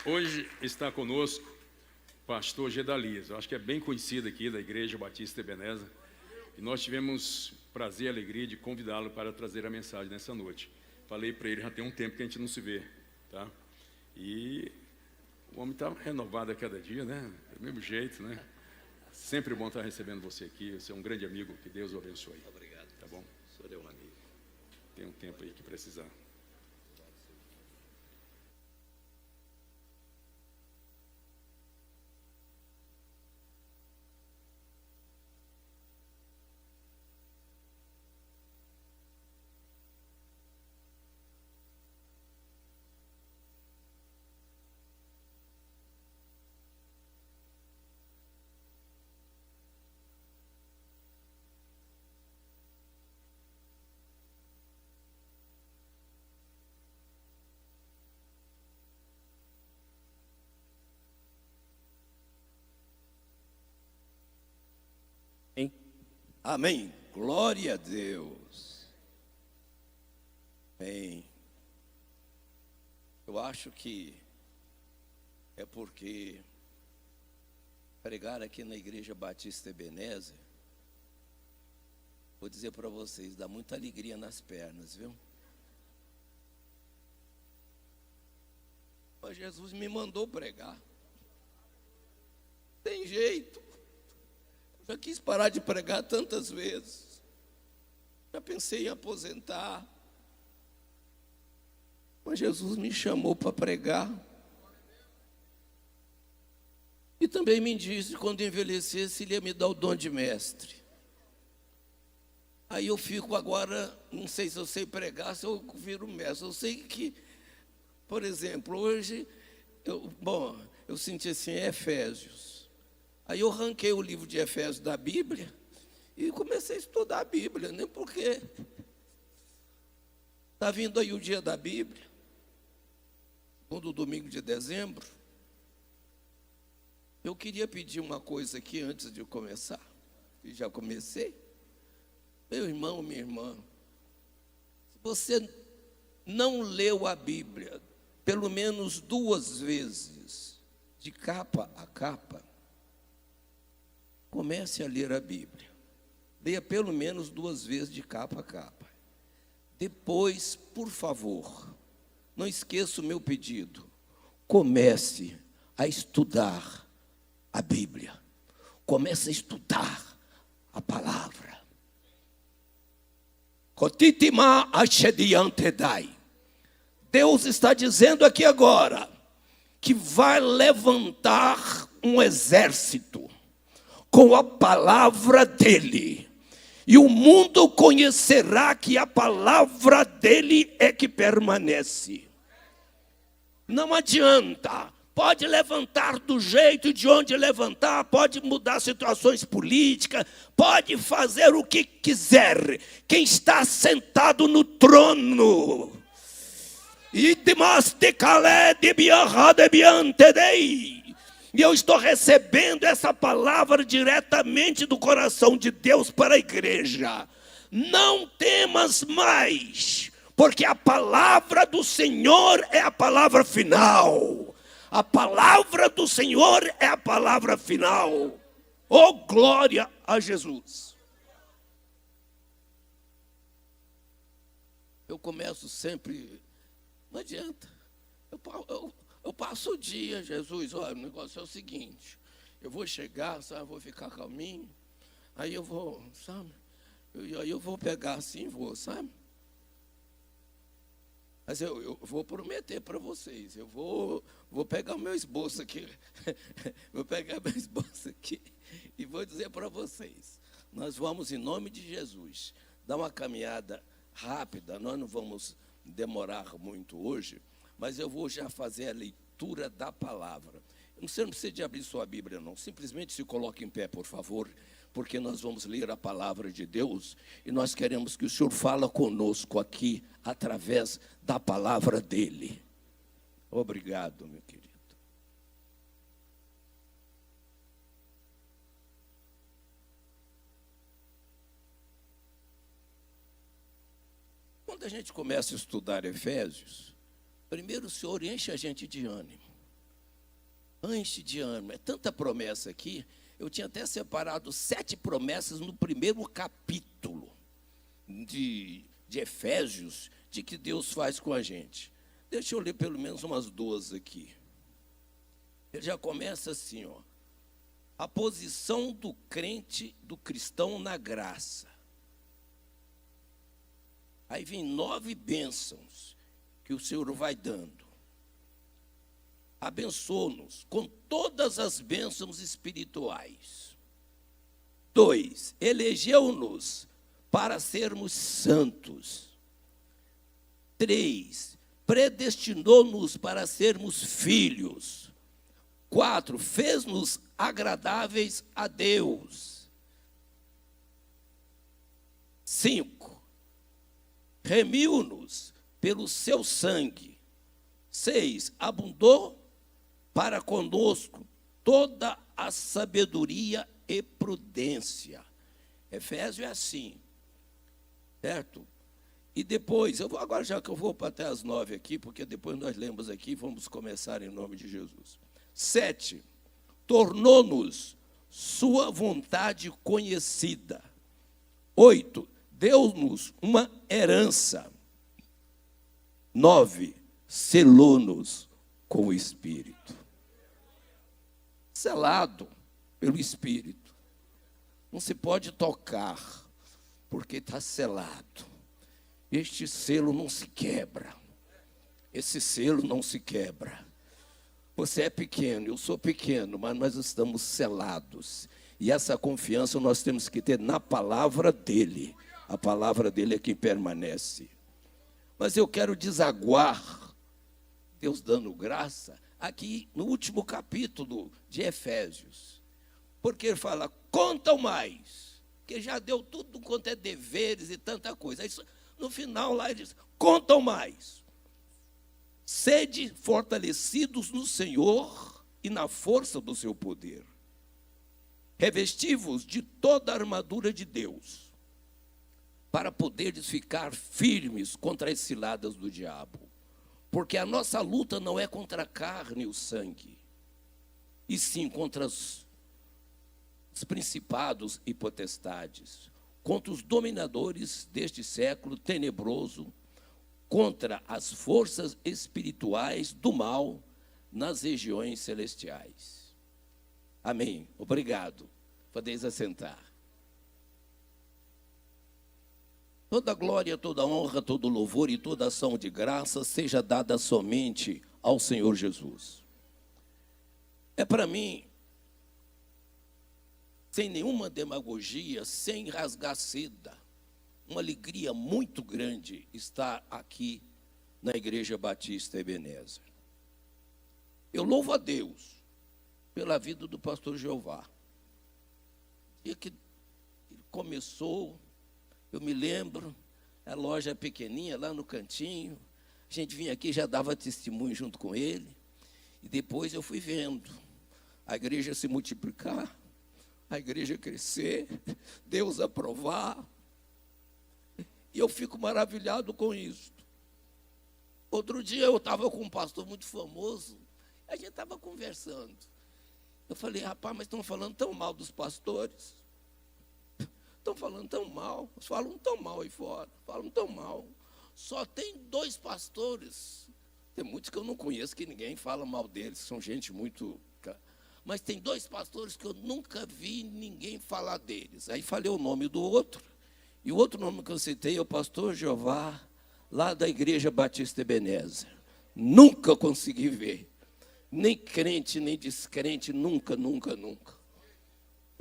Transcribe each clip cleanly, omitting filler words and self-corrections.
Hoje está conosco o pastor Gedalias. Eu acho que é bem conhecido aqui da Igreja Batista Ebenezer. E nós tivemos prazer e alegria de convidá-lo para trazer a mensagem nessa noite. Falei para ele, já tem um tempo que a gente não se vê, tá? E o homem está renovado a cada dia, né? Do mesmo jeito, né? Sempre bom estar recebendo você aqui. Você é um grande amigo, que Deus o abençoe. Obrigado. Tá bom? O senhor é um amigo. Tem um tempo aí que precisar. Amém. Glória a Deus. Bem, eu acho que é porque pregar aqui na Igreja Batista Ebenezer, vou dizer para vocês, dá muita alegria nas pernas, viu? Mas Jesus me mandou pregar. Tem jeito. Já quis parar de pregar tantas vezes. Já pensei em aposentar. Mas Jesus me chamou para pregar. E também me disse que quando envelhecesse, Ele ia me dar o dom de mestre. Aí eu fico agora, não sei se eu sei pregar, se eu viro mestre. Eu sei que, por exemplo, hoje, eu senti assim, Efésios. Aí eu arranquei o livro de Efésios da Bíblia e comecei a estudar a Bíblia, nem porque está vindo aí o dia da Bíblia, segundo domingo de dezembro. Eu queria pedir uma coisa aqui antes de começar, e já comecei. Meu irmão, minha irmã, se você não leu a Bíblia pelo menos 2 vezes, de capa a capa, comece a ler a Bíblia. Leia pelo menos 2 vezes de capa a capa. Depois, por favor, não esqueça o meu pedido. Comece a estudar a Bíblia. Comece a estudar a palavra. Cotitima achediantedai. Deus está dizendo aqui agora que vai levantar um exército com a palavra dele, e o mundo conhecerá que a palavra dele é que permanece. Não adianta, pode levantar do jeito de onde levantar, pode mudar situações políticas, pode fazer o que quiser, quem está sentado no trono, e eu estou recebendo essa palavra diretamente do coração de Deus para a igreja. Não temas mais, porque a palavra do Senhor é a palavra final. A palavra do Senhor é a palavra final. Oh, glória a Jesus. Eu começo sempre, não adianta, eu passo o dia, Jesus, olha, o negócio é o seguinte, eu vou chegar, sabe, vou ficar calminho, aí eu vou, sabe, aí eu vou pegar assim, vou, sabe, mas eu vou prometer para vocês, eu vou pegar o meu esboço aqui, vou pegar meu esboço aqui e vou dizer para vocês, nós vamos, em nome de Jesus, dar uma caminhada rápida, nós não vamos demorar muito hoje, mas eu vou já fazer a leitura da palavra. Você não precisa de abrir sua Bíblia, não. Simplesmente se coloque em pé, por favor, porque nós vamos ler a palavra de Deus e nós queremos que o Senhor fale conosco aqui, através da palavra dEle. Obrigado, meu querido. Quando a gente começa a estudar Efésios, primeiro o Senhor enche a gente de ânimo. Enche de ânimo. É tanta promessa aqui. Eu tinha até separado 7 promessas no primeiro capítulo de Efésios, de que Deus faz com a gente. Deixa eu ler pelo menos umas 2 aqui. Ele já começa assim, ó. A posição do crente, do cristão na graça. Aí vem 9 bênçãos que o Senhor vai dando. Abençoa-nos com todas as bênçãos espirituais. 2, elegeu-nos para sermos santos. 3, predestinou-nos para sermos filhos. 4, fez-nos agradáveis a Deus. 5, remiu-nos pelo seu sangue. 6, abundou para conosco toda a sabedoria e prudência. Efésio é assim, certo? E depois, agora já que eu vou até as 9 aqui, porque depois nós lemos aqui, vamos começar em nome de Jesus. 7, tornou-nos sua vontade conhecida. 8, deu-nos uma herança. 9, selou-nos com o Espírito. Selado pelo Espírito. Não se pode tocar, porque está selado. Este selo não se quebra. Esse selo não se quebra. Você é pequeno, eu sou pequeno, mas nós estamos selados. E essa confiança nós temos que ter na palavra dele. A palavra dele é quem permanece. Mas eu quero desaguar, Deus dando graça, aqui no último capítulo de Efésios. Porque ele fala, contam mais, que já deu tudo quanto é deveres e tanta coisa. Aí, no final lá ele diz, contam mais. Sede fortalecidos no Senhor e na força do seu poder. Revesti-vos de toda a armadura de Deus, para poderes ficar firmes contra as ciladas do diabo. Porque a nossa luta não é contra a carne e o sangue, e sim contra os principados e potestades, contra os dominadores deste século tenebroso, contra as forças espirituais do mal nas regiões celestiais. Amém. Obrigado. Podeis assentar. Toda glória, toda honra, todo louvor e toda ação de graça seja dada somente ao Senhor Jesus. É para mim, sem nenhuma demagogia, sem rasgar seda, uma alegria muito grande estar aqui na Igreja Batista Ebenezer. Eu louvo a Deus pela vida do pastor Jeová. E que ele começou, eu me lembro, a loja pequenininha lá no cantinho, a gente vinha aqui, já dava testemunho junto com ele, e depois eu fui vendo a igreja se multiplicar, a igreja crescer, Deus aprovar, e eu fico maravilhado com isso. Outro dia eu estava com um pastor muito famoso, a gente estava conversando. Eu falei, rapaz, mas estão falando tão mal dos pastores. Estão falando tão mal, falam tão mal aí fora, falam tão mal. Só tem 2 pastores, tem muitos que eu não conheço, que ninguém fala mal deles, são gente muito... Mas tem 2 pastores que eu nunca vi ninguém falar deles. Aí falei o nome do outro, e o outro nome que eu citei é o pastor Jeová, lá da Igreja Batista Ebenezer. Nunca consegui ver, nem crente, nem descrente, nunca, nunca, nunca.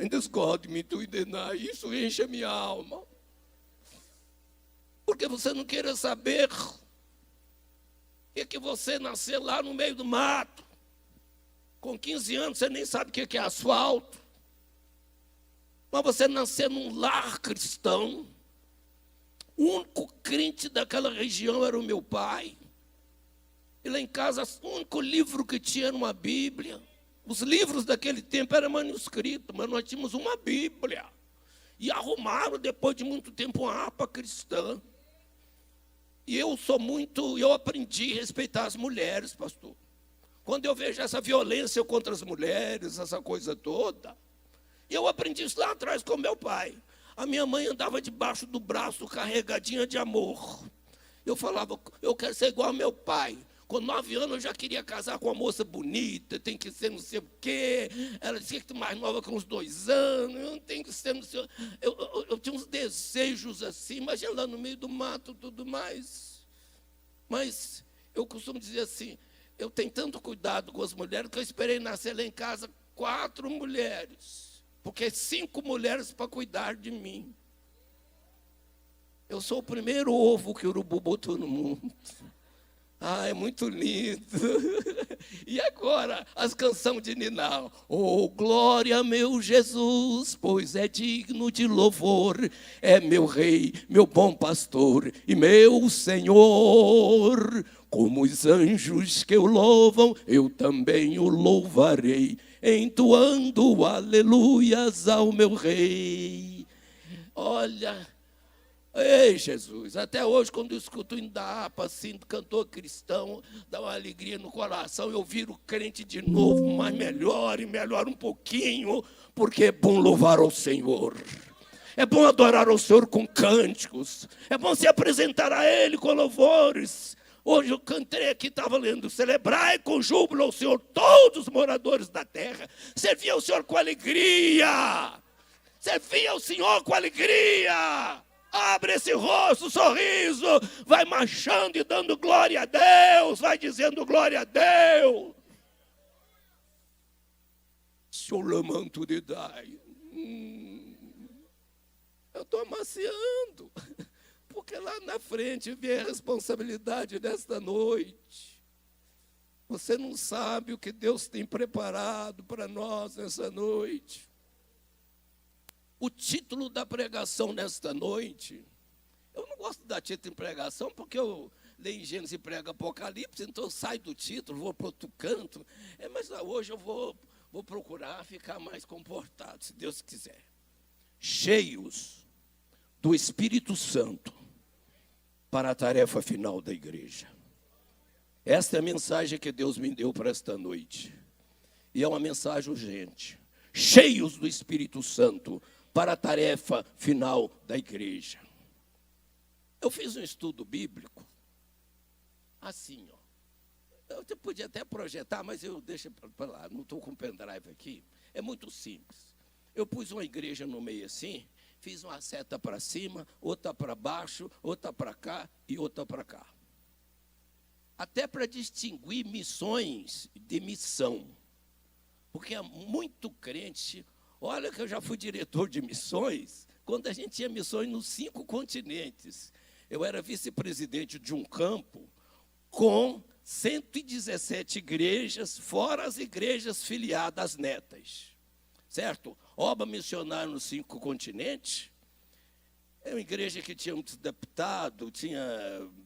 And this God me to deny, isso enche a minha alma. Porque você não queira saber que você nasceu lá no meio do mato. Com 15 anos você nem sabe o que é asfalto. Mas você nasceu num lar cristão. O único crente daquela região era o meu pai. E lá em casa, o único livro que tinha era uma Bíblia. Os livros daquele tempo eram manuscritos, mas nós tínhamos uma Bíblia. E arrumaram, depois de muito tempo, uma harpa cristã. E eu aprendi a respeitar as mulheres, pastor. quando eu vejo essa violência contra as mulheres, essa coisa toda, eu aprendi isso lá atrás com meu pai. A minha mãe andava debaixo do braço, carregadinha de amor. Eu falava, eu quero ser igual ao meu pai. Com 9 anos eu já queria casar com uma moça bonita, tem que ser não sei o quê. Ela dizia que mais nova que uns 2 anos, eu não tenho que ser não sei. Eu tinha uns desejos assim, imagina lá no meio do mato tudo mais. Mas eu costumo dizer assim, eu tenho tanto cuidado com as mulheres que eu esperei nascer lá em casa 4 mulheres. Porque 5 mulheres para cuidar de mim. Eu sou o primeiro ovo que o urubu botou no mundo. Ah, é muito lindo. E agora, as canções de Niná. Oh, glória, meu Jesus, pois é digno de louvor. É meu rei, meu bom pastor e meu Senhor. Como os anjos que o louvam, eu também o louvarei, entoando aleluias ao meu rei. Olha... Ei, Jesus, até hoje, quando eu escuto o Indapa, assim, cantor cristão, dá uma alegria no coração, eu viro crente de novo, mas melhor e melhor um pouquinho, porque é bom louvar ao Senhor. É bom adorar ao Senhor com cânticos, é bom se apresentar a Ele com louvores. Hoje eu cantei aqui, estava lendo, celebrai com júbilo ao Senhor todos os moradores da terra, servia ao Senhor com alegria, servia ao Senhor com alegria. Abre esse rosto, sorriso, vai marchando e dando glória a Deus, vai dizendo glória a Deus. Solamanto de Dai. Eu estou amaciando, porque lá na frente vem a responsabilidade desta noite. Você não sabe o que Deus tem preparado para nós nessa noite. O título da pregação nesta noite, eu não gosto de dar título em pregação, porque eu leio em Gênesis e prego Apocalipse, então eu saio do título, vou para outro canto. Mas hoje eu vou procurar ficar mais comportado, se Deus quiser. Cheios do Espírito Santo para a tarefa final da igreja. Esta é a mensagem que Deus me deu para esta noite. E é uma mensagem urgente. Cheios do Espírito Santo para a tarefa final da igreja. Eu fiz um estudo bíblico, assim, ó. Eu podia até projetar, mas eu deixo para lá, não estou com o pendrive aqui. É muito simples. Eu pus uma igreja no meio assim, fiz uma seta para cima, outra para baixo, outra para cá e outra para cá. Até para distinguir missões de missão. Porque é muito crente. Olha que eu já fui diretor de missões, quando a gente tinha missões nos 5 continentes. Eu era vice-presidente de um campo com 117 igrejas, fora as igrejas filiadas netas. Certo? Obra missionária nos 5 continentes. É uma igreja que tinha muitos deputados, tinha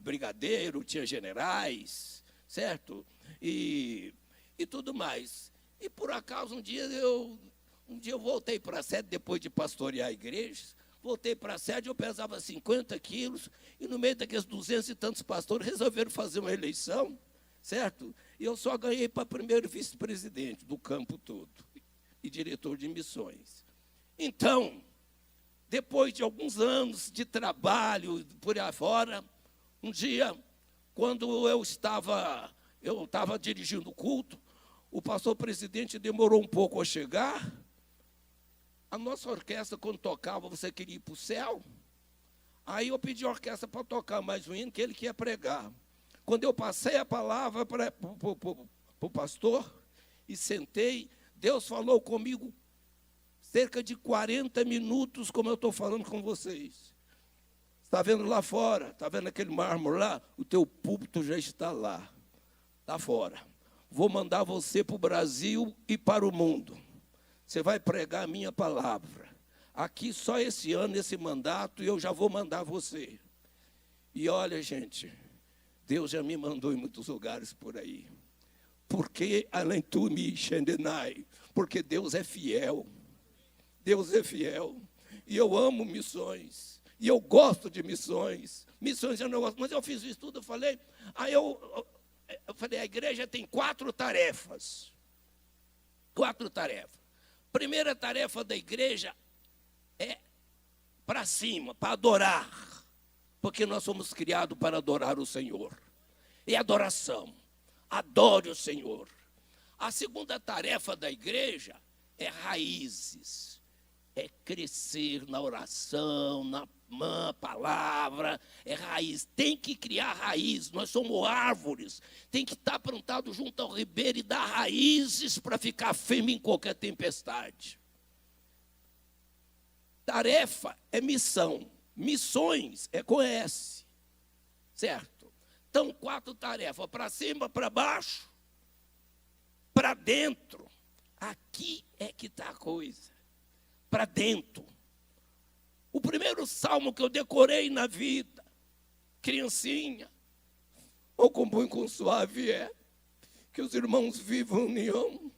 brigadeiro, tinha generais, certo? E tudo mais. E por acaso um dia eu voltei para a sede, depois de pastorear a igreja, voltei para a sede, eu pesava 50 quilos, e no meio daqueles 200 e tantos pastores, resolveram fazer uma eleição, certo? E eu só ganhei para primeiro vice-presidente do campo todo, e diretor de missões. Então, depois de alguns anos de trabalho por aí fora, um dia, quando eu estava dirigindo o culto, o pastor presidente demorou um pouco a chegar. A nossa orquestra, quando tocava, você queria ir para o céu. Aí eu pedi a orquestra para tocar mais um hino, que ele queria pregar. Quando eu passei a palavra para o pastor e sentei, Deus falou comigo cerca de 40 minutos, como eu estou falando com vocês. Está vendo lá fora? Está vendo aquele mármore lá? O teu púlpito já está lá fora. Vou mandar você para o Brasil e para o mundo. Você vai pregar a minha palavra. Aqui só esse ano, esse mandato, eu já vou mandar você. E olha, gente, Deus já me mandou em muitos lugares por aí. Porque além tu me xendenai, porque Deus é fiel. Deus é fiel. E eu amo missões. E eu gosto de missões. Missões eu não gosto, mas eu fiz isso tudo, eu falei. Aí eu falei, a igreja tem 4 tarefas. 4 tarefas. Primeira tarefa da igreja é para cima, para adorar. Porque nós somos criados para adorar o Senhor. E adoração. Adore o Senhor. A segunda tarefa da igreja é raízes. É crescer na oração, na palavra, é raiz. Tem que criar raiz. Nós somos árvores. Tem que estar plantado junto ao ribeiro e dar raízes para ficar firme em qualquer tempestade. Tarefa é missão. Missões é com S. Certo? Então, 4 tarefas. Para cima, para baixo, para dentro. Aqui é que está a coisa. Para dentro. O primeiro salmo que eu decorei na vida, criancinha, ou com bom e com suave que os irmãos vivam em união.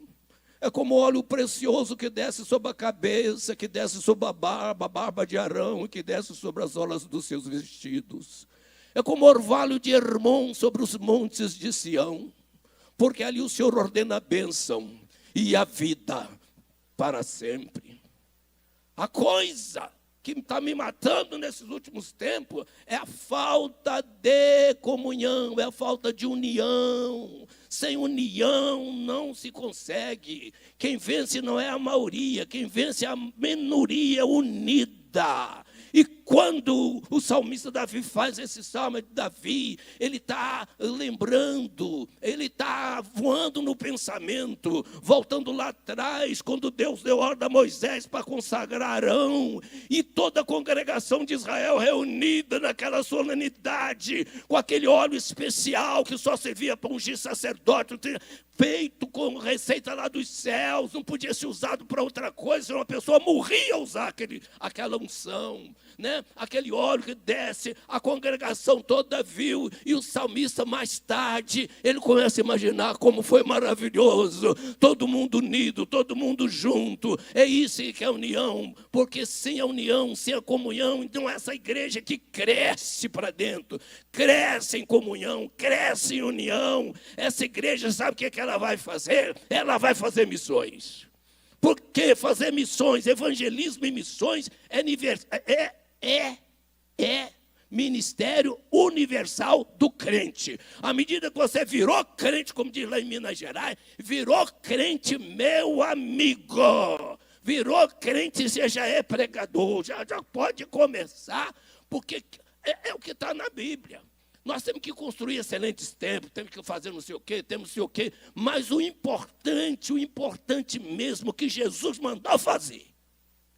É como óleo precioso que desce sobre a cabeça, que desce sobre a barba de Arão, e que desce sobre as olas dos seus vestidos. É como orvalho de Hermon sobre os montes de Sião, porque ali o Senhor ordena a bênção e a vida para sempre. A coisa que está me matando nesses últimos tempos é a falta de comunhão, é a falta de união. Sem união não se consegue. Quem vence não é a maioria, quem vence é a minoria unida. E quando o salmista Davi faz esse salmo de Davi, ele está lembrando, ele está voando no pensamento, voltando lá atrás, quando Deus deu ordem a Moisés para consagrar Arão, e toda a congregação de Israel reunida naquela solenidade, com aquele óleo especial que só servia para ungir sacerdote, feito com receita lá dos céus, não podia ser usado para outra coisa, uma pessoa morria a usar aquela unção. Né? Aquele óleo que desce, a congregação toda viu, e o salmista mais tarde, ele começa a imaginar como foi maravilhoso, todo mundo unido, todo mundo junto. É isso que é a união, porque sem a união, sem a comunhão, então essa igreja que cresce para dentro, cresce em comunhão, cresce em união, essa igreja sabe o que ela vai fazer? Ela vai fazer missões. Porque fazer missões, evangelismo e missões é ministério universal do crente. À medida que você virou crente, como diz lá em Minas Gerais, virou crente, meu amigo. Virou crente, você já é pregador, já pode começar, porque é o que está na Bíblia. Nós temos que construir excelentes templos, temos que fazer não sei o quê, temos não sei o quê, mas o importante mesmo que Jesus mandou fazer.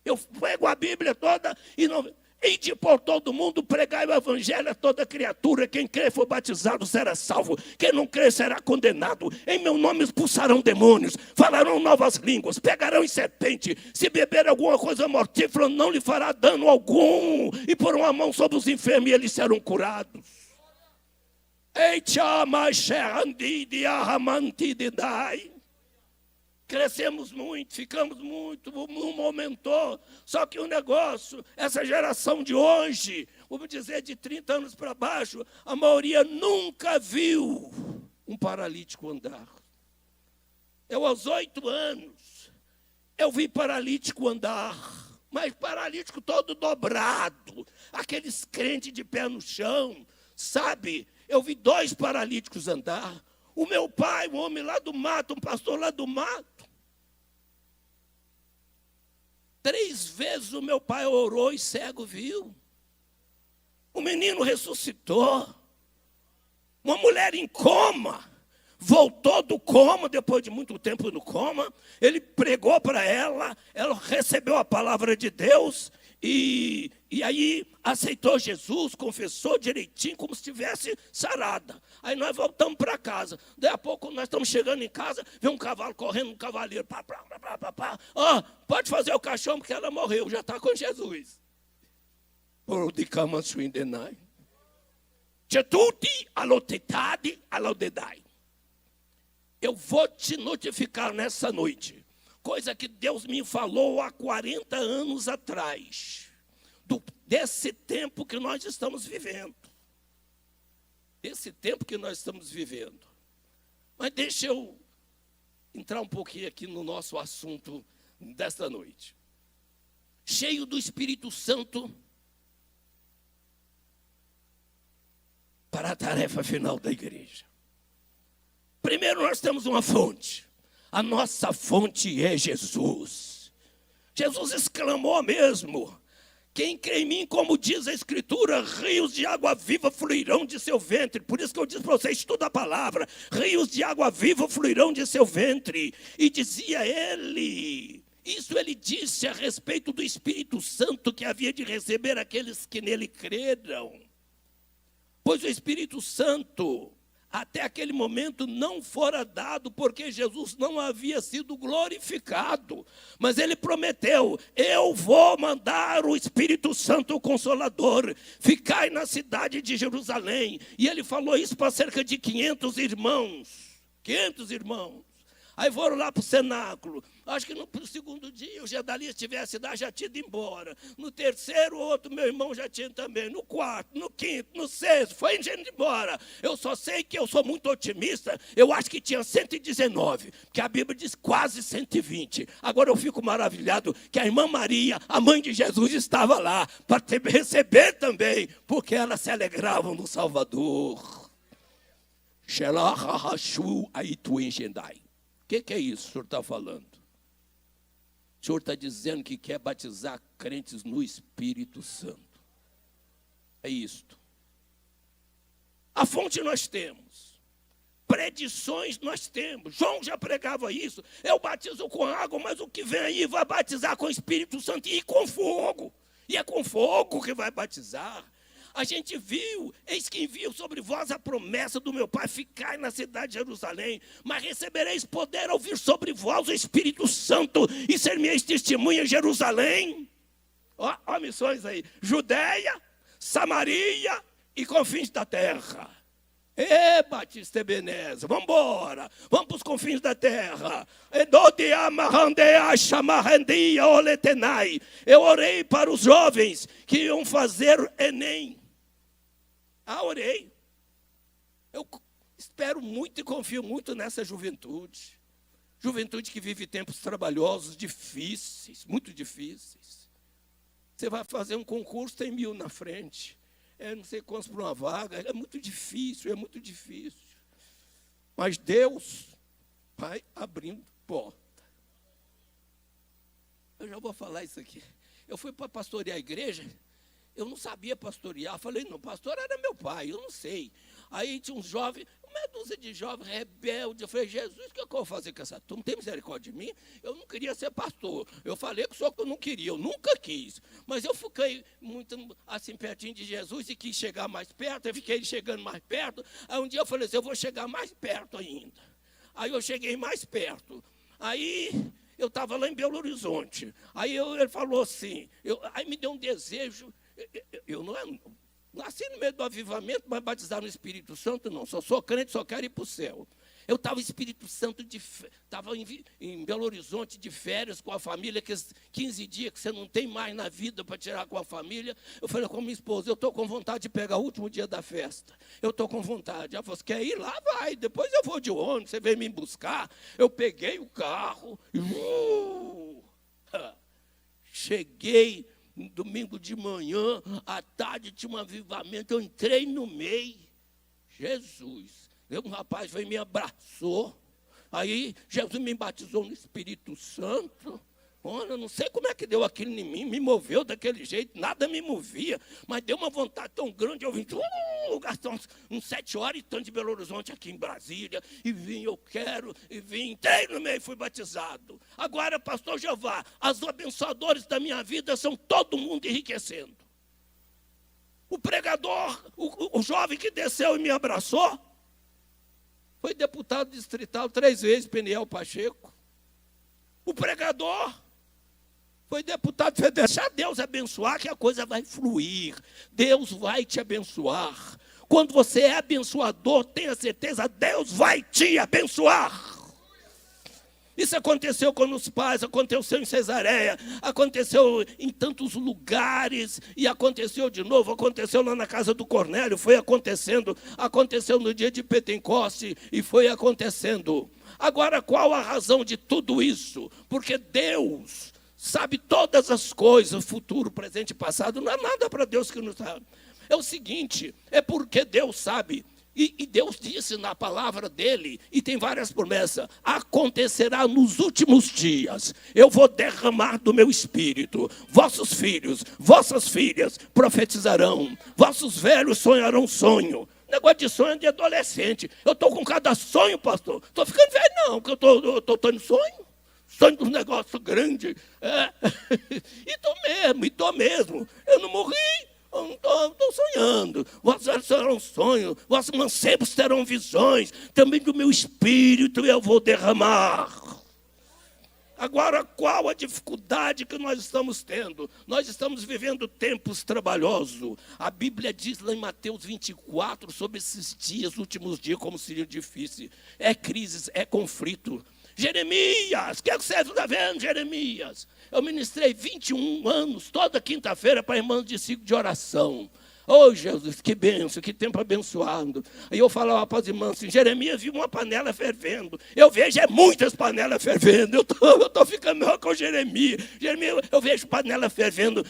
Eu pego a Bíblia toda e não... Ide por todo mundo, pregai o evangelho a toda criatura. Quem crê e for batizado será salvo. Quem não crê será condenado. Em meu nome expulsarão demônios, falarão novas línguas, pegarão em serpente. Se beber alguma coisa mortífera, não lhe fará dano algum. E porão a mão sobre os enfermos e eles serão curados. Crescemos muito, ficamos muito, um momento. Só que o negócio, essa geração de hoje, vamos dizer de 30 anos para baixo, a maioria nunca viu um paralítico andar. Eu aos 8 anos, eu vi paralítico andar, mas paralítico todo dobrado, aqueles crentes de pé no chão, sabe? Eu vi 2 paralíticos andar. O meu pai, um homem lá do mato, um pastor lá do mato. 3 vezes o meu pai orou e cego viu. O menino ressuscitou. Uma mulher em coma voltou do coma, depois de muito tempo no coma. Ele pregou para ela recebeu a palavra de Deus e aí aceitou Jesus, confessou direitinho, como se estivesse sarada. Aí nós voltamos para casa. Daí a pouco nós estamos chegando em casa, vem um cavalo correndo, um cavaleiro. Pode fazer o caixão, porque ela morreu, já está com Jesus. Eu vou te notificar nessa noite, coisa que Deus me falou há 40 anos atrás. Desse tempo que nós estamos vivendo. Esse tempo que nós estamos vivendo. Mas deixa eu entrar um pouquinho aqui no nosso assunto desta noite. Cheio do Espírito Santo para a tarefa final da igreja. Primeiro nós temos uma fonte. A nossa fonte é Jesus. Jesus exclamou mesmo: quem crê em mim, como diz a Escritura, rios de água viva fluirão de seu ventre. Por isso que eu disse para você, estuda a palavra. Rios de água viva fluirão de seu ventre. E dizia ele, isso ele disse a respeito do Espírito Santo que havia de receber aqueles que nele creram. Pois o Espírito Santo, até aquele momento, não fora dado, porque Jesus não havia sido glorificado. Mas ele prometeu: eu vou mandar o Espírito Santo, o Consolador, ficai na cidade de Jerusalém. E ele falou isso para cerca de 500 irmãos. 500 irmãos. Aí foram lá para o cenáculo. Acho que no segundo dia o Gedalias tivesse lá, já tinha ido embora. No terceiro, outro meu irmão já tinha também. No quarto, no quinto, no sexto, foi indo embora. Eu só sei que eu sou muito otimista. Eu acho que tinha 119, porque a Bíblia diz quase 120. Agora eu fico maravilhado que a irmã Maria, a mãe de Jesus, estava lá para receber também, porque elas se alegravam no Salvador. O que é isso que o senhor está falando? O senhor está dizendo que quer batizar crentes no Espírito Santo. É isto. A fonte nós temos. Predições nós temos. João já pregava isso. Eu batizo com água, mas o que vem aí vai batizar com o Espírito Santo e com fogo. E é com fogo que vai batizar. A gente viu, eis que envio sobre vós a promessa do meu Pai, ficai na cidade de Jerusalém, mas recebereis poder ao vir sobre vós o Espírito Santo e ser-me-eis testemunha em Jerusalém. Ó missões aí, Judeia, Samaria e confins da terra. Batista Ebenezer, vamos embora, vamos para os confins da terra. Eu orei para os jovens que iam fazer Enem. Orei. Eu espero muito e confio muito nessa juventude. Juventude que vive tempos trabalhosos, difíceis, muito difíceis. Você vai fazer um concurso, tem 1000 na frente. Não sei quantos para uma vaga. É muito difícil, é muito difícil. Mas Deus vai abrindo porta. Eu já vou falar isso aqui. Eu fui para pastorear a igreja. Eu não sabia pastorear. Eu falei, não, pastor era meu pai, eu não sei. Aí tinha uns jovens, uma dúzia de jovens rebeldes. Eu falei, Jesus, o que eu vou fazer com essa turma? Não tem misericórdia de mim? Eu não queria ser pastor. Eu falei com o senhor que eu não queria, eu nunca quis. Mas eu fiquei muito assim pertinho de Jesus e quis chegar mais perto. Eu fiquei chegando mais perto. Aí um dia eu falei assim, eu vou chegar mais perto ainda. Aí eu cheguei mais perto. Aí eu estava lá em Belo Horizonte. Aí ele falou assim, aí me deu um desejo. Eu não nasci no meio do avivamento, mas batizar no Espírito Santo não. Só sou crente, só quero ir para o céu. Eu estava Espírito Santo, estava em Belo Horizonte de férias com a família, que 15 dias que você não tem mais na vida para tirar com a família. Eu falei com a minha esposa, eu estou com vontade de pegar o último dia da festa. Eu estou com vontade. Ela falou, quer ir lá? Vai. Depois eu vou de ônibus, você vem me buscar. Eu peguei o carro e cheguei. Domingo de manhã, à tarde tinha um avivamento, eu entrei no meio. Jesus, um rapaz veio e me abraçou. Aí Jesus me batizou no Espírito Santo. Olha, eu não sei como é que deu aquilo em mim, me moveu daquele jeito, nada me movia, mas deu uma vontade tão grande, eu vim, gastar uns 7 horas e tanto de Belo Horizonte aqui em Brasília, e vim, eu quero, e vim, entrei no meio e fui batizado. Agora, pastor Jeová, os abençoadores da minha vida são todo mundo enriquecendo. O pregador, o jovem que desceu e me abraçou, foi deputado distrital 3 vezes, Peniel Pacheco. O pregador foi deputado federal. Deixa Deus abençoar que a coisa vai fluir. Deus vai te abençoar. Quando você é abençoador, tenha certeza, Deus vai te abençoar. E Isso aconteceu com os pais, aconteceu em Cesareia, aconteceu em tantos lugares, e aconteceu de novo, aconteceu lá na casa do Cornélio, foi acontecendo, aconteceu no dia de Pentecoste, e foi acontecendo. Agora, qual a razão de tudo isso? Porque Deus sabe todas as coisas, futuro, presente e passado, não há nada para Deus que não sabe. É o seguinte, é porque Deus sabe, e Deus disse na palavra dele, e tem várias promessas, acontecerá nos últimos dias, eu vou derramar do meu espírito, vossos filhos, vossas filhas profetizarão, vossos velhos sonharão sonho. Negócio de sonho de adolescente. Eu estou com cada sonho, pastor. Estou ficando velho, não, porque eu estou tendo sonho. Sonho de um negócio grande. E estou mesmo. Eu não morri, eu não estou sonhando. Vossos velhos terão sonho, vossos mancebos terão visões. Também do meu espírito eu vou derramar. Agora, qual a dificuldade que nós estamos tendo? Nós estamos vivendo tempos trabalhosos. A Bíblia diz lá em Mateus 24 sobre esses dias, últimos dias, como seria difícil. É crise, é conflito. Jeremias, o que você está vendo, Jeremias? Eu ministrei 21 anos, toda quinta-feira, para irmãos de ciclo de oração. Oh, Jesus, que bênção, que tempo abençoado. Aí eu falava para as irmãs assim, Jeremias viu uma panela fervendo. Eu vejo muitas panelas fervendo. Eu estou ficando melhor com o Jeremias. Eu vejo panela fervendo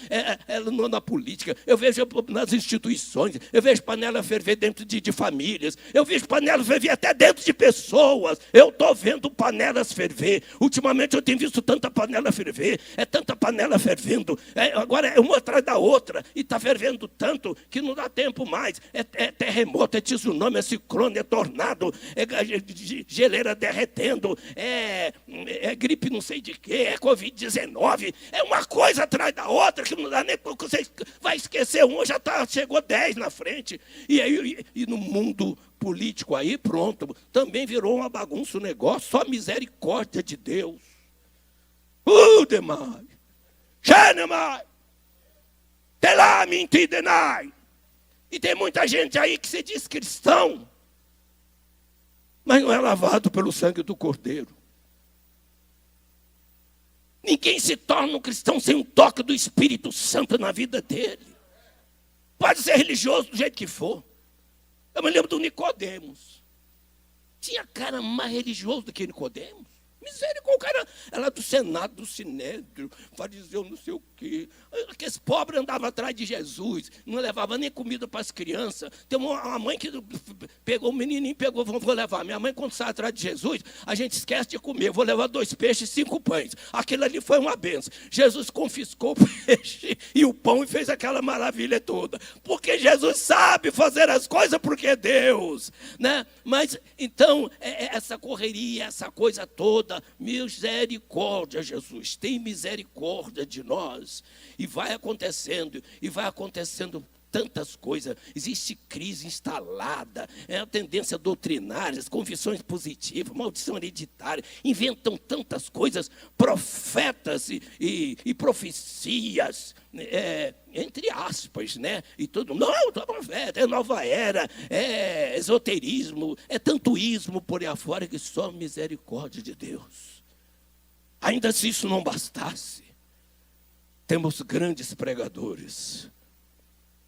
na política. Eu vejo nas instituições. Eu vejo panela ferver dentro de famílias. Eu vejo panela ferver até dentro de pessoas. Eu estou vendo panelas ferver. Ultimamente eu tenho visto tanta panela ferver. É tanta panela fervendo. Agora é uma atrás da outra. E está fervendo tanto que não dá tempo mais, é terremoto, é tsunami, é ciclone, é tornado, é geleira derretendo, é gripe não sei de quê, é Covid-19, é uma coisa atrás da outra, que não dá nem para você vai esquecer uma, já chegou 10 na frente, e no mundo político aí, pronto, também virou uma bagunça o negócio, só misericórdia de Deus. Demais, Xenemai, Telá, Mintidenai. E tem muita gente aí que se diz cristão, mas não é lavado pelo sangue do Cordeiro. Ninguém se torna um cristão sem um toque do Espírito Santo na vida dele. Pode ser religioso do jeito que for. Eu me lembro do Nicodemos. Tinha cara mais religioso do que Nicodemos. Misericórdia, o cara era do Senado, do Sinédrio, fariseu não sei o quê. Aqueles pobres andavam atrás de Jesus, não levava nem comida para as crianças. Tem uma mãe que pegou o menininho, vou levar. Minha mãe, quando sai atrás de Jesus, a gente esquece de comer. Vou levar 2 peixes e 5 pães. Aquilo ali foi uma benção. Jesus confiscou o peixe e o pão e fez aquela maravilha toda. Porque Jesus sabe fazer as coisas, porque é Deus. Né? Mas, então, essa correria, essa coisa toda, misericórdia, Jesus, tem misericórdia de nós. E vai acontecendo tantas coisas. Existe crise instalada, a tendência doutrinária, as confissões positivas, maldição hereditária, inventam tantas coisas, profetas e profecias, entre aspas, né? E tudo, não, profeta, é nova era, é esoterismo, é tanto ismo por aí afora que só misericórdia de Deus. Ainda se isso não bastasse, temos grandes pregadores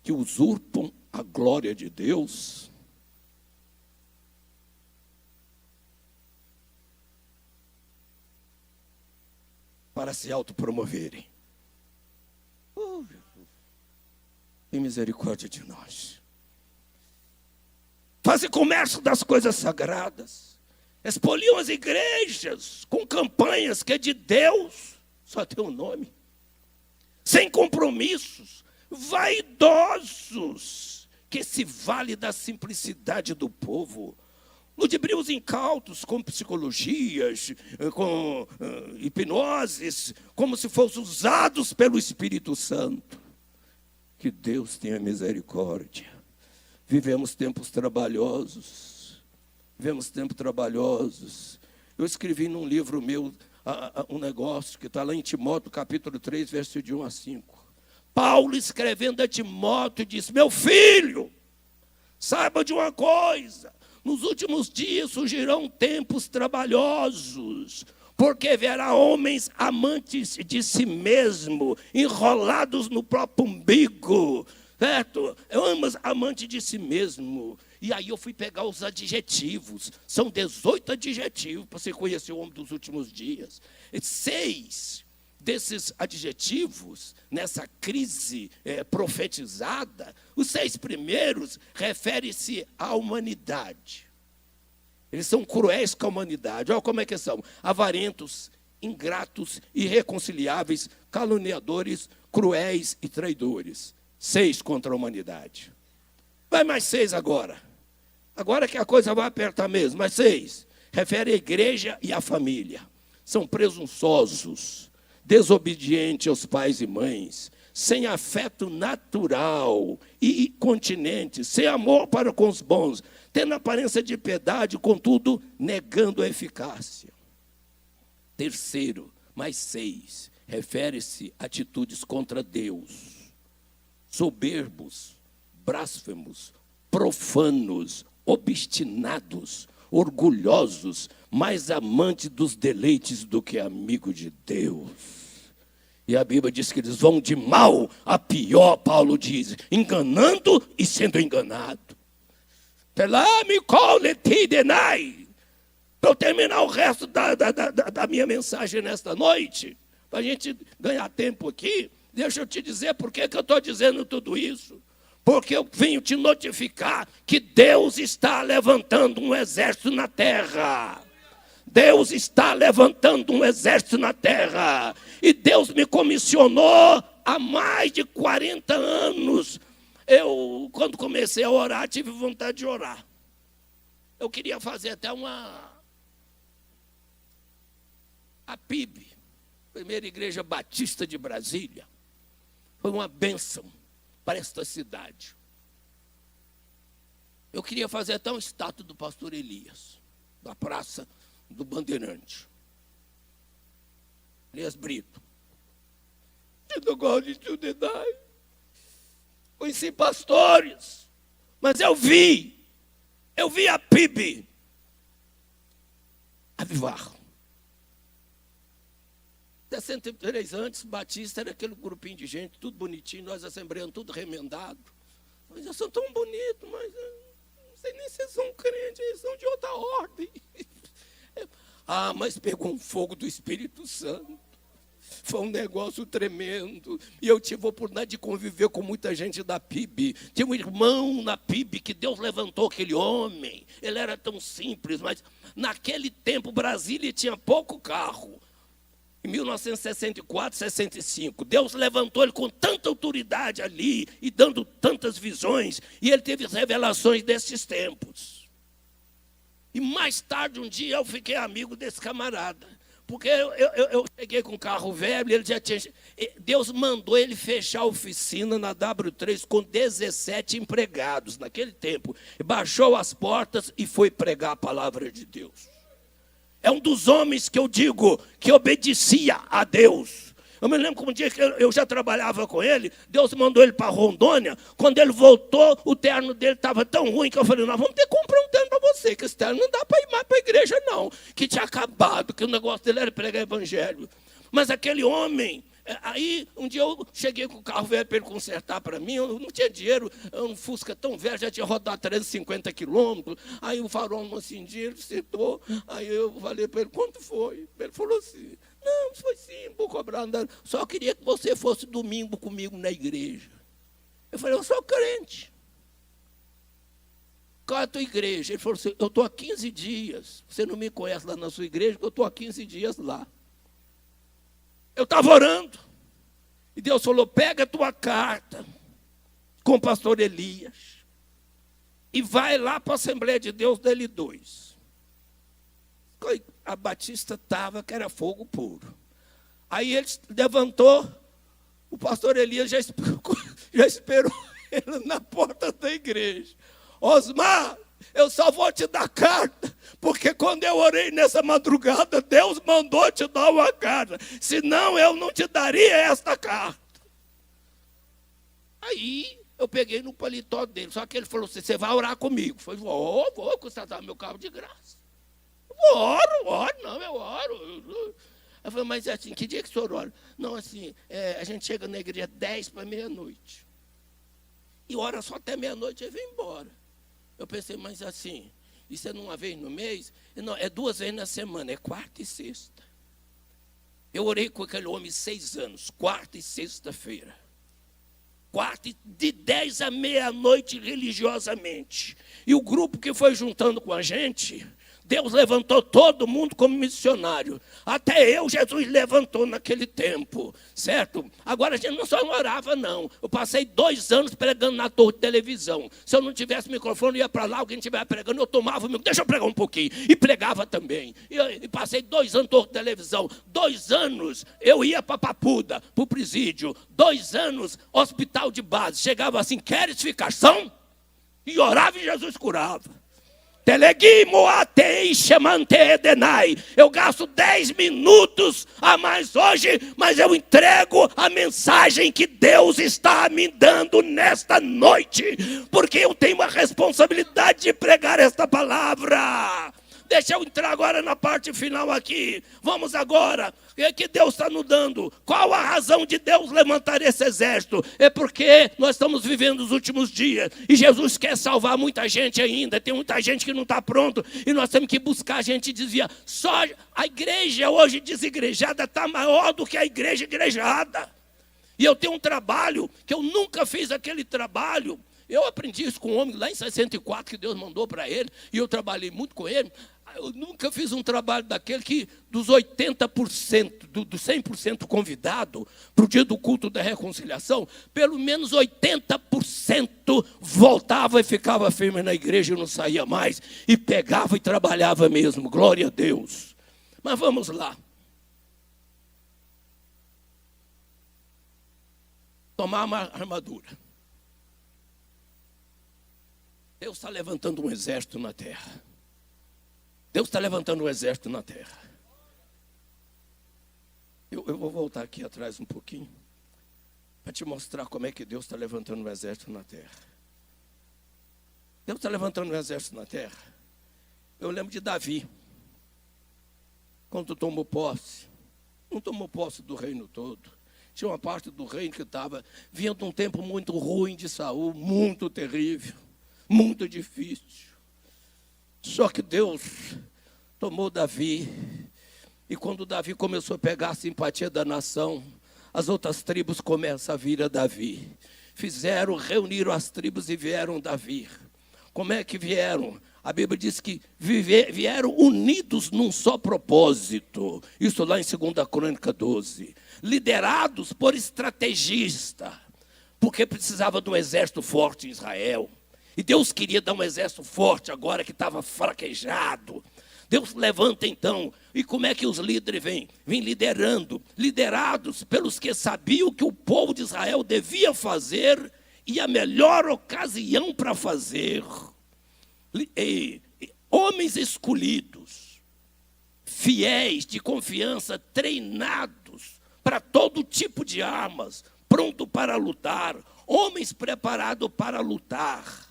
que usurpam a glória de Deus para se autopromoverem. Oh, Jesus, tem misericórdia de nós. Fazem comércio das coisas sagradas, expoliam as igrejas com campanhas que é de Deus, só tem um nome, sem compromissos, vaidosos, que se vale da simplicidade do povo, ludibrios incautos com psicologias, com hipnoses, como se fossem usados pelo Espírito Santo. Que Deus tenha misericórdia. Vivemos tempos trabalhosos. Eu escrevi num livro meu um negócio que está lá em Timóteo, capítulo 3, verso de 1 a 5. Paulo escrevendo a Timóteo diz: meu filho, saiba de uma coisa, nos últimos dias surgirão tempos trabalhosos, Porque verá homens amantes de si mesmo, enrolados no próprio umbigo, certo? Amante de si mesmo. E aí eu fui pegar os adjetivos. São 18 adjetivos para você conhecer o homem dos últimos dias. 6 desses adjetivos, nessa crise profetizada, os 6 primeiros referem-se à humanidade. Eles são cruéis com a humanidade. Olha como é que são: avarentos, ingratos, irreconciliáveis, caluniadores, cruéis e traidores. 6 contra a humanidade. Vai mais 6 agora. Agora que a coisa vai apertar mesmo, mais 6. Refere à igreja e à família. São presunçosos, desobedientes aos pais e mães, sem afeto natural e incontinentes, sem amor para com os bons, tendo aparência de piedade, contudo, negando a eficácia. Terceiro, mais 6, refere-se a atitudes contra Deus. Soberbos, blasfemos, profanos, obstinados, orgulhosos, mais amantes dos deleites do que amigo de Deus. E a Bíblia diz que eles vão de mal a pior, Paulo diz, enganando e sendo enganado. Para eu terminar o resto da minha mensagem nesta noite, para a gente ganhar tempo aqui, deixa eu te dizer por que eu estou dizendo tudo isso. Porque eu venho te notificar que Deus está levantando um exército na terra. Deus está levantando um exército na terra. E Deus me comissionou há mais de 40 anos. Eu, quando comecei a orar, tive vontade de orar. Eu queria fazer até a PIB, Primeira Igreja Batista de Brasília. Foi uma bênção para esta cidade. Eu queria fazer até uma estátua do pastor Elias, da Praça do Bandeirante. Elias Brito. Eu não gosto de estudar. Conheci pastores, mas eu vi a PIB avivar. 63 antes, Batista era aquele grupinho de gente, tudo bonitinho, nós assembleando, tudo remendado. Mas eles são tão bonitos, mas não sei nem se eles são crentes, eles são de outra ordem. Mas pegou um fogo do Espírito Santo. Foi um negócio tremendo. E eu tive a oportunidade de conviver com muita gente da PIB. Tinha um irmão na PIB que Deus levantou aquele homem. Ele era tão simples, mas naquele tempo Brasília tinha pouco carro. Em 1964, 65, Deus levantou ele com tanta autoridade ali e dando tantas visões, e ele teve revelações desses tempos. E mais tarde, um dia, eu fiquei amigo desse camarada, porque eu cheguei com um carro velho, ele já tinha... Deus mandou ele fechar a oficina na W3 com 17 empregados naquele tempo, e baixou as portas e foi pregar a palavra de Deus. É um dos homens que eu digo que obedecia a Deus. Eu me lembro que um dia que eu já trabalhava com ele, Deus mandou ele para Rondônia. Quando ele voltou, o terno dele estava tão ruim que eu falei, nós vamos ter que comprar um terno para você, que esse terno não dá para ir mais para a igreja não, que tinha acabado, que o negócio dele era pregar evangelho. Mas aquele homem... Aí, um dia eu cheguei com o carro velho para ele consertar para mim, eu não tinha dinheiro, um Fusca tão velho, já tinha rodado 350 quilômetros, aí o farol não acendia, ele citou, aí eu falei para ele, quanto foi? Ele falou assim, não, foi sim, vou cobrar nada, só queria que você fosse domingo comigo na igreja. Eu falei, eu sou crente. Qual é a tua igreja? Ele falou assim, eu estou há 15 dias, você não me conhece lá na sua igreja, porque eu estou há 15 dias lá. Eu estava orando, e Deus falou, pega a tua carta com o pastor Elias, e vai lá para a Assembleia de Deus da L2. A Batista estava, que era fogo puro. Aí ele levantou, o pastor Elias já esperou ele na porta da igreja. Osmar, eu só vou te dar carta, porque quando eu orei nessa madrugada, Deus mandou te dar uma carta. Senão eu não te daria esta carta. Aí eu peguei no paletó dele, só que ele falou assim, você vai orar comigo. Eu falei, vou constatar meu carro de graça. Eu oro, não, eu oro. Eu falei, mas assim, que dia que o senhor ora? Não, assim, a gente chega na igreja 10 para meia-noite. E ora só até meia-noite e vem embora. Eu pensei, mas assim, isso é uma vez no mês? Não, é 2 vezes na semana, é quarta e sexta. Eu orei com aquele homem 6 anos, quarta e sexta-feira. De 10 à meia-noite religiosamente. E o grupo que foi juntando com a gente, Deus levantou todo mundo como missionário. Até eu, Jesus levantou naquele tempo, certo? Agora a gente não só orava, não. Eu passei 2 anos pregando na torre de televisão. Se eu não tivesse microfone, eu ia para lá, alguém estivesse pregando, eu tomava o microfone, deixa eu pregar um pouquinho. E pregava também. E passei 2 anos na torre de televisão. 2 anos eu ia para Papuda, para o presídio. 2 anos, hospital de base. Chegava assim, queres ficar são? E orava e Jesus curava. Eu gasto 10 minutos a mais hoje, mas eu entrego a mensagem que Deus está me dando nesta noite, porque eu tenho a responsabilidade de pregar esta palavra. Deixa eu entrar agora na parte final aqui. Vamos agora. O que Deus está nos dando? Qual a razão de Deus levantar esse exército? É porque nós estamos vivendo os últimos dias. E Jesus quer salvar muita gente ainda. Tem muita gente que não está pronto. E nós temos que buscar gente desviar. Só a igreja hoje desigrejada está maior do que a igreja igrejada. E eu tenho um trabalho que eu nunca fiz aquele trabalho. Eu aprendi isso com um homem lá em 64, que Deus mandou para ele, e eu trabalhei muito com ele. Eu nunca fiz um trabalho daquele que dos 80%, do 100% convidado para o dia do culto da reconciliação, pelo menos 80% voltava e ficava firme na igreja e não saía mais, e pegava e trabalhava mesmo, glória a Deus. Mas vamos lá. Tomar uma armadura. Deus está levantando um exército na terra. Deus está levantando um exército na terra. Eu vou voltar aqui atrás um pouquinho, para te mostrar como é que Deus está levantando um exército na terra. Deus está levantando um exército na terra. Eu lembro de Davi, quando tomou posse. Não tomou posse do reino todo. Tinha uma parte do reino que vinha de um tempo muito ruim de Saul, muito terrível, muito difícil. Só que Deus tomou Davi, e quando Davi começou a pegar a simpatia da nação, as outras tribos começam a vir a Davi. Reuniram as tribos e vieram Davi. Como é que vieram? A Bíblia diz que vieram unidos num só propósito. Isso lá em 2 Crônica 12. Liderados por estrategista, porque precisava de um exército forte em Israel. E Deus queria dar um exército forte agora que estava fraquejado. Deus levanta então. E como é que os líderes vêm? Vêm liderando. Liderados pelos que sabiam que o povo de Israel devia fazer e a melhor ocasião para fazer. Homens escolhidos, fiéis, de confiança, treinados para todo tipo de armas, pronto para lutar. Homens preparados para lutar.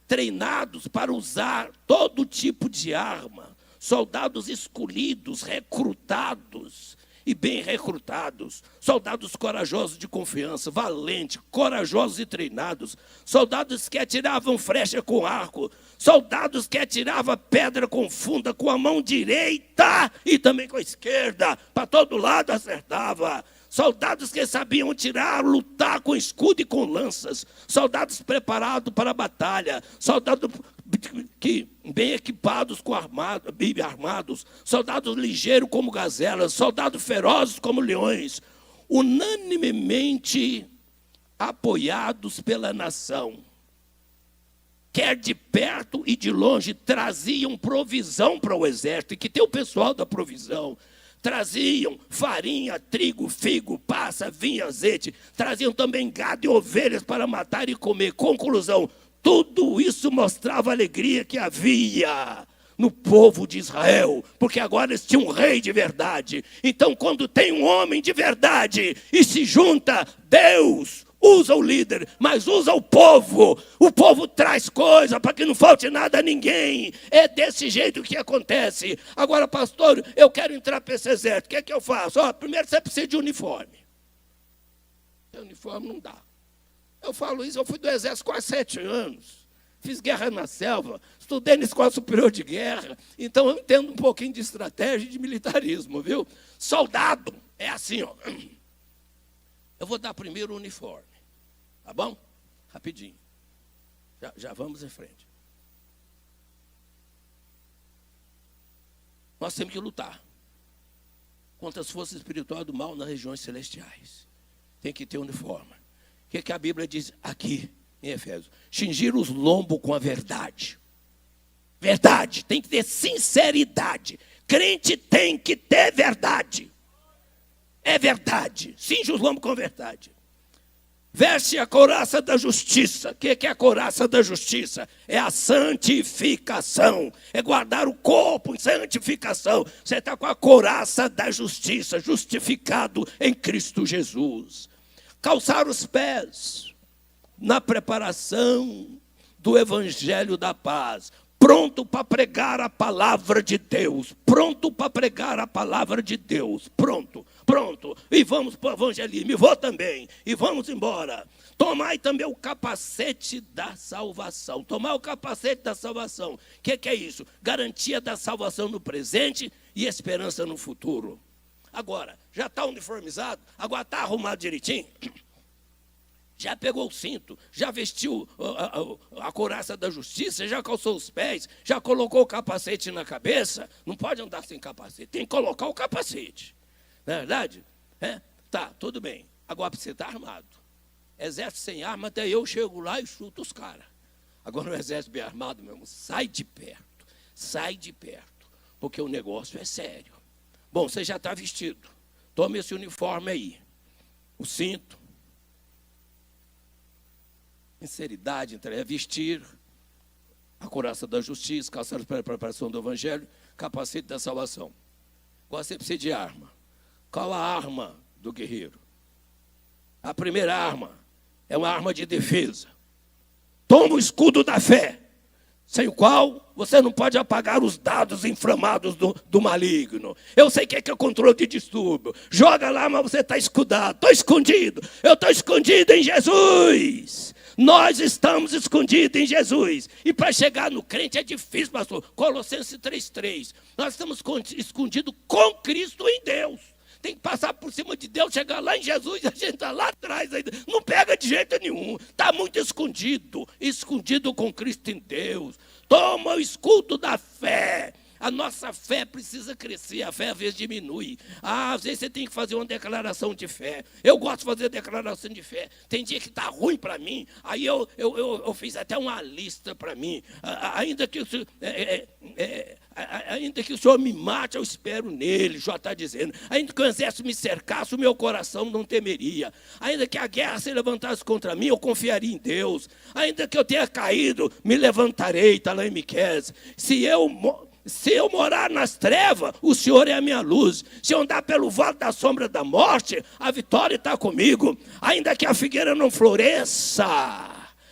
Treinados para usar todo tipo de arma, soldados escolhidos, recrutados e bem recrutados, soldados corajosos de confiança, valentes, corajosos e treinados, soldados que atiravam flecha com arco, soldados que atiravam pedra com funda com a mão direita e também com a esquerda, para todo lado acertava. Soldados que sabiam lutar com escudo e com lanças. Soldados preparados para a batalha. Soldados bem equipados com armados. Soldados ligeiros como gazelas. Soldados ferozes como leões. Unanimemente apoiados pela nação. Quer de perto e de longe, traziam provisão para o exército. E que tem o pessoal da provisão. Traziam farinha, trigo, figo, passa, vinho, azeite. Traziam também gado e ovelhas para matar e comer. Conclusão, tudo isso mostrava a alegria que havia no povo de Israel. Porque agora eles tinham um rei de verdade. Então, quando tem um homem de verdade e se junta, Deus usa o líder, mas usa o povo. O povo traz coisa para que não falte nada a ninguém. É desse jeito que acontece. Agora, pastor, eu quero entrar para esse exército. O que é que eu faço? Primeiro você precisa de uniforme. Sem uniforme não dá. Eu falo isso, eu fui do exército quase 7 anos. Fiz guerra na selva, estudei na Escola Superior de Guerra, então eu entendo um pouquinho de estratégia e de militarismo, viu? Soldado é assim, ó. Eu vou dar primeiro o uniforme, tá bom? Rapidinho. Já vamos em frente. Nós temos que lutar contra as forças espirituais do mal nas regiões celestiais. Tem que ter uniforme. O que a Bíblia diz aqui? Em Efésios, cingir os lombos com a verdade. Verdade, tem que ter sinceridade. Crente tem que ter verdade. É verdade, cinge os lombos com a verdade. Veste a couraça da justiça. O que é a couraça da justiça? É a santificação. É guardar o corpo em santificação. Você está com a couraça da justiça, justificado em Cristo Jesus. Calçar os pés na preparação do evangelho da paz, pronto para pregar a palavra de Deus, pronto para pregar a palavra de Deus, pronto, e vamos para o evangelismo, e vou também, e vamos embora. Tomai também o capacete da salvação. Tomar o capacete da salvação, o que é isso? Garantia da salvação no presente e esperança no futuro. Agora, já está uniformizado, agora está arrumado direitinho. Já pegou o cinto, já vestiu a couraça da justiça, já calçou os pés, já colocou o capacete na cabeça. Não pode andar sem capacete, tem que colocar o capacete. Não é verdade? Tá, tudo bem. Agora você está armado. Exército sem arma, até eu chego lá e chuto os caras. Agora o exército bem armado mesmo, sai de perto, porque o negócio é sério. Bom, você já está vestido. Tome esse uniforme aí. O cinto. Sinceridade, vestir a couraça da justiça, calçados para a preparação do evangelho, capacete da salvação. Agora você precisa de arma. Qual a arma do guerreiro? A primeira arma é uma arma de defesa. Toma o escudo da fé, sem o qual você não pode apagar os dados inflamados do maligno. Eu sei que é controle de distúrbio. Joga lá, mas você está escudado. Estou escondido. Eu estou escondido em Jesus. Nós estamos escondidos em Jesus. E para chegar no crente é difícil, pastor. Colossenses 3:3. Nós estamos escondidos com Cristo em Deus. Tem que passar por cima de Deus, chegar lá em Jesus e a gente está lá atrás ainda. Não pega de jeito nenhum. Está muito escondido. Escondido com Cristo em Deus. Toma o escudo da fé. A nossa fé precisa crescer, a fé às vezes diminui. Às vezes você tem que fazer uma declaração de fé. Eu gosto de fazer declaração de fé. Tem dia que está ruim para mim, aí eu fiz até uma lista para mim. Ainda que o Senhor me mate, eu espero nele, já está dizendo. Ainda que o exército me cercasse, o meu coração não temeria. Ainda que a guerra se levantasse contra mim, eu confiaria em Deus. Ainda que eu tenha caído, me levantarei, está lá em Miqueias. Se eu morar nas trevas, o Senhor é a minha luz. Se eu andar pelo vale da sombra da morte, a vitória está comigo. Ainda que a figueira não floresça,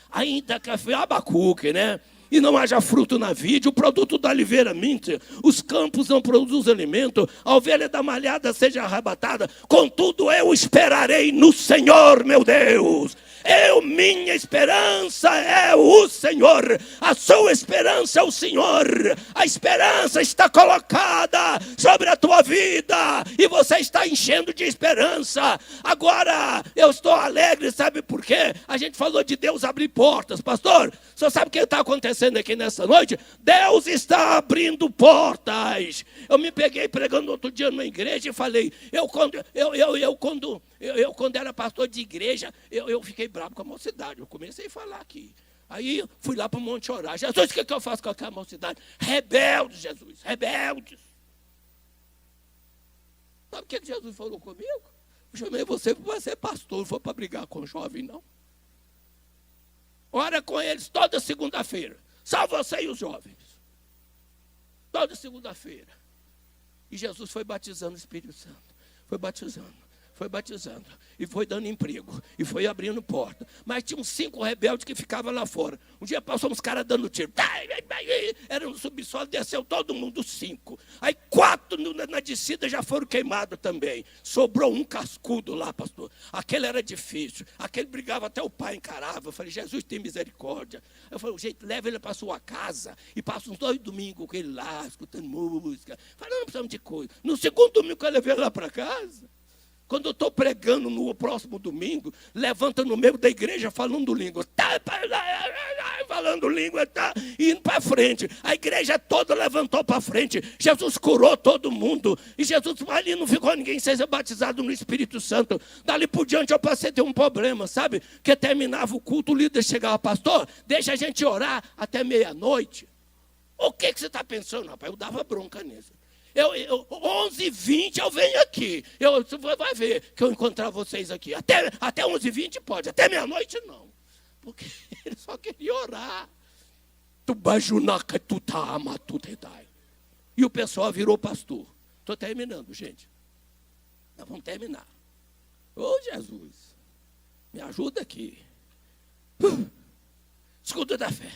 ainda que Abacuque, né? E não haja fruto na vide, o produto da oliveira minte, os campos não produzem alimento, a ovelha da malhada seja arrebatada. Contudo, eu esperarei no Senhor, meu Deus. Minha esperança é o Senhor, a sua esperança é o Senhor, a esperança está colocada sobre a tua vida, e você está enchendo de esperança. Agora, eu estou alegre, sabe por quê? A gente falou de Deus abrir portas, pastor, você sabe o que está acontecendo aqui nessa noite? Deus está abrindo portas. Eu me peguei pregando outro dia numa igreja e falei, quando era pastor de igreja, eu fiquei bravo com a mocidade. Eu comecei a falar aqui. Aí fui lá para o monte orar. Jesus, o que eu faço com aquela mocidade? Rebeldes, Jesus, rebeldes. Sabe o que Jesus falou comigo? Eu chamei você para ser pastor, não foi para brigar com jovem, não. Ora com eles toda segunda-feira. Só você e os jovens. Toda segunda-feira. E Jesus foi batizando o Espírito Santo. Foi foi batizando, e foi dando emprego, e foi abrindo porta. Mas tinha uns 5 rebeldes que ficavam lá fora. Um dia passou uns caras dando tiro. Era no subsolo, desceu todo mundo, 5. Aí 4 na descida já foram queimados também. Sobrou um cascudo lá, pastor. Aquele era difícil. Aquele brigava, até o pai encarava. Eu falei, Jesus tem misericórdia. Eu falei, gente, leva ele para sua casa e passa uns 2 domingos com ele lá, escutando música. Falei, não precisamos de coisa. No segundo domingo que eu levei ele lá para casa, quando eu estou pregando no próximo domingo, levanta no meio da igreja falando língua. Falando língua, indo para frente. A igreja toda levantou para frente. Jesus curou todo mundo. E Jesus ali não ficou ninguém sem ser batizado no Espírito Santo. Dali por diante eu passei a ter um problema, sabe? Que terminava o culto, o líder chegava, pastor, deixa a gente orar até meia-noite. O que você está pensando, rapaz? Eu dava bronca nisso. 11h20 eu venho aqui. Você vai ver que eu encontrar vocês aqui. Até 11h20 pode, até meia-noite não. Porque ele só queria orar. E o pessoal virou pastor. Estou terminando, gente. Nós vamos terminar. Ô Jesus, me ajuda aqui. Escudo da fé.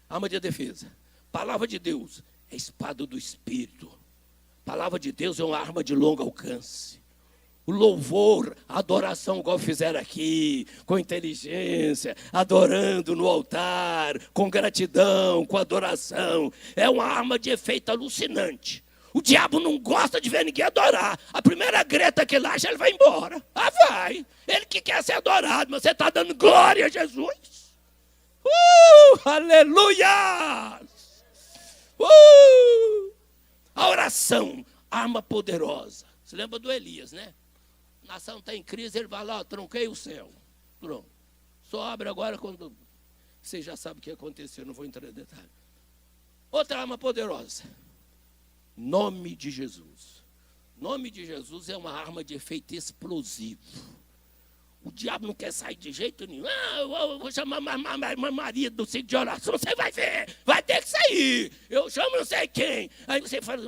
Arma de defesa. Palavra de Deus é espada do Espírito. Palavra de Deus é uma arma de longo alcance. O louvor, a adoração, igual fizeram aqui, com inteligência, adorando no altar, com gratidão, com adoração, é uma arma de efeito alucinante. O diabo não gosta de ver ninguém adorar. A primeira greta que ele acha, ele vai embora. Vai. Ele que quer ser adorado, mas você está dando glória a Jesus. Aleluia! A oração, arma poderosa. Você lembra do Elias, né? A nação está em crise, ele vai lá, tronquei o céu. Pronto. Só abre agora quando... Você já sabe o que aconteceu, não vou entrar em detalhe. Outra arma poderosa. Nome de Jesus. Nome de Jesus é uma arma de efeito explosivo. O diabo não quer sair de jeito nenhum. Eu vou chamar Maria do sítio de oração. Você vai ver, vai ter que sair. Eu chamo não sei quem. Aí você fala,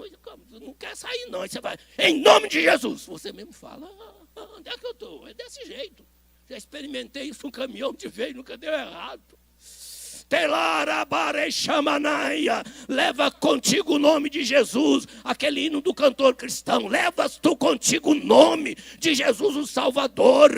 não quer sair não. Aí você vai, em nome de Jesus. Você mesmo fala, onde é que eu estou? É desse jeito. Já experimentei isso com um caminhão de vez, nunca deu errado. Leva contigo o nome de Jesus, aquele hino do cantor cristão. Levas tu contigo o nome de Jesus, o Salvador.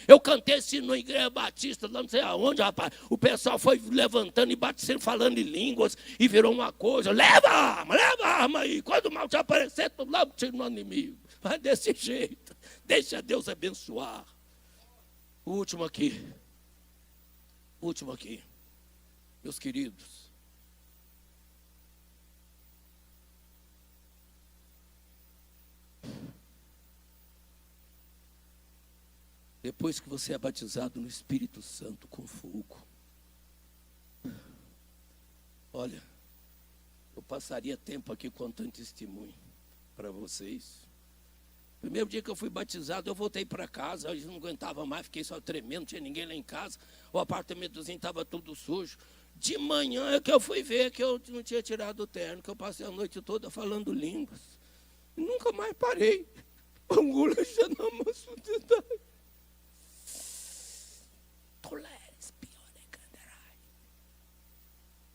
Eu cantei esse hino na Igreja Batista, lá não sei aonde, rapaz. O pessoal foi levantando e batendo, falando em línguas, e virou uma coisa. Leva a arma aí. Quando o mal te aparecer, tu logo tira no inimigo. Vai desse jeito. Deixa Deus abençoar. O último aqui. Meus queridos, depois que você é batizado no Espírito Santo com fogo, olha, eu passaria tempo aqui contando testemunho para vocês. Primeiro dia que eu fui batizado, eu voltei para casa, eu não aguentava mais, fiquei só tremendo, não tinha ninguém lá em casa, o apartamentozinho estava tudo sujo. De manhã é que eu fui ver que eu não tinha tirado o terno, que eu passei a noite toda falando línguas. E nunca mais parei.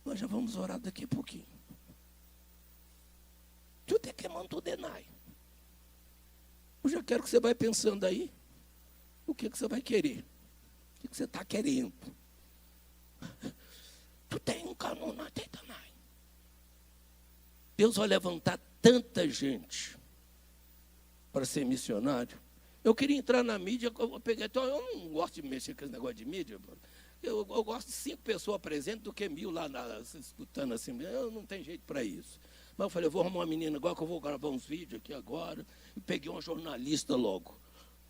Nós já vamos orar daqui a pouquinho. Tudo é que mantudenai. Eu já quero que você vai pensando aí. O que você vai querer? O que você está querendo? Tu tem um canudo na tetanai. Deus vai levantar tanta gente para ser missionário. Eu queria entrar na mídia, eu peguei, eu não gosto de mexer com esse negócio de mídia. Eu gosto de 5 pessoas presentes do que 1000 lá escutando assim. Eu não tenho jeito para isso. Mas eu falei, eu vou arrumar uma menina agora, que eu vou gravar uns vídeos aqui agora. E peguei uma jornalista logo.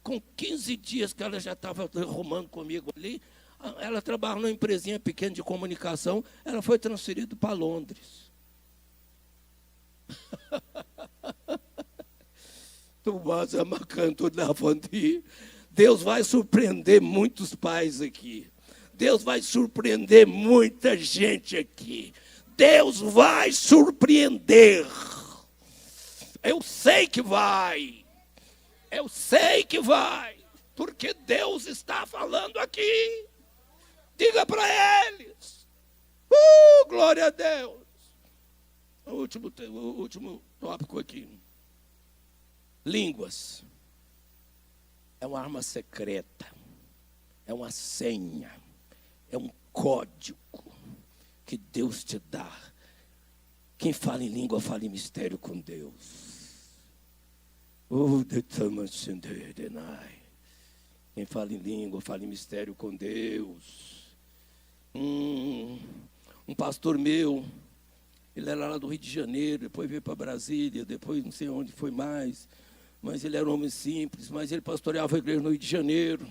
Com 15 dias que ela já estava arrumando comigo ali, ela trabalha numa empresinha pequena de comunicação, ela foi transferida para Londres. Deus vai surpreender muitos pais aqui. Deus vai surpreender muita gente aqui. Deus vai surpreender. Eu sei que vai. Eu sei que vai, porque Deus está falando aqui. Diga para eles. Glória a Deus. O último tópico aqui. Línguas. É uma arma secreta. É uma senha. É um código que Deus te dá. Quem fala em língua, fala em mistério com Deus. Quem fala em língua, fala em mistério com Deus. Um pastor meu, ele era lá do Rio de Janeiro, depois veio para Brasília, depois não sei onde foi mais, mas ele era um homem simples, mas ele pastoreava a igreja no Rio de Janeiro.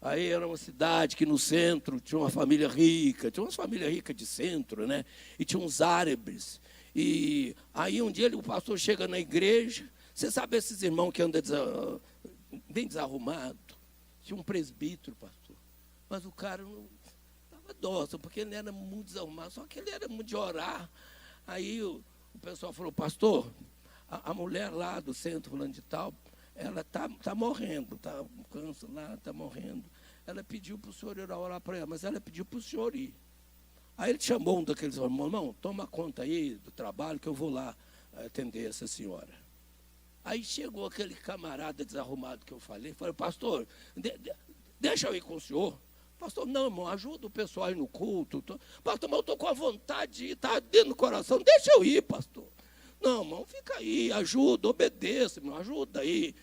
Aí era uma cidade que no centro tinha uma família rica, tinha umas famílias ricas de centro, né? E tinha uns árabes. E aí um dia o pastor chega na igreja, você sabe esses irmãos que andam bem desarrumados? Tinha um presbítero, pastor, mas o cara não estava dócil, porque ele era muito desarrumado, só que ele era muito de orar. Aí o pessoal falou, pastor, a mulher lá do centro, fulano de tal, ela está morrendo, está com câncer lá, está morrendo. Ela pediu para o senhor ir orar para ela, mas ela pediu para o senhor ir. Aí ele chamou um daqueles irmãos, toma conta aí do trabalho que eu vou lá atender essa senhora. Aí chegou aquele camarada desarrumado que eu falei, pastor, deixa eu ir com o senhor. Pastor, não, irmão, ajuda o pessoal aí no culto. Pastor, mas eu estou com a vontade de ir, está dentro do coração, deixa eu ir, pastor. Não, irmão, fica aí, ajuda, obedeça, irmão, ajuda aí.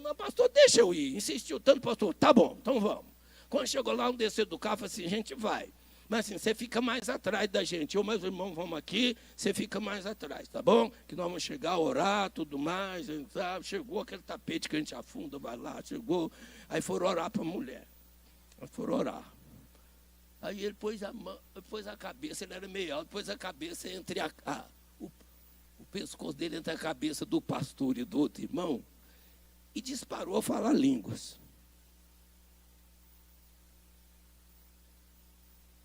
Mas, pastor, deixa eu ir. Insistiu tanto, pastor, tá bom, então vamos. Quando chegou lá, um descer do carro, falou assim, a gente vai. Mas assim, você fica mais atrás da gente. Eu e meus irmãos vamos aqui, você fica mais atrás, tá bom? Que nós vamos chegar a orar, tudo mais. Sabe? Chegou aquele tapete que a gente afunda, vai lá, chegou. Aí foram orar para a mulher. Foram orar. Aí ele pôs a cabeça, ele era meio alto, pôs a cabeça entre o pescoço dele, entre a cabeça do pastor e do outro irmão, e disparou a falar línguas.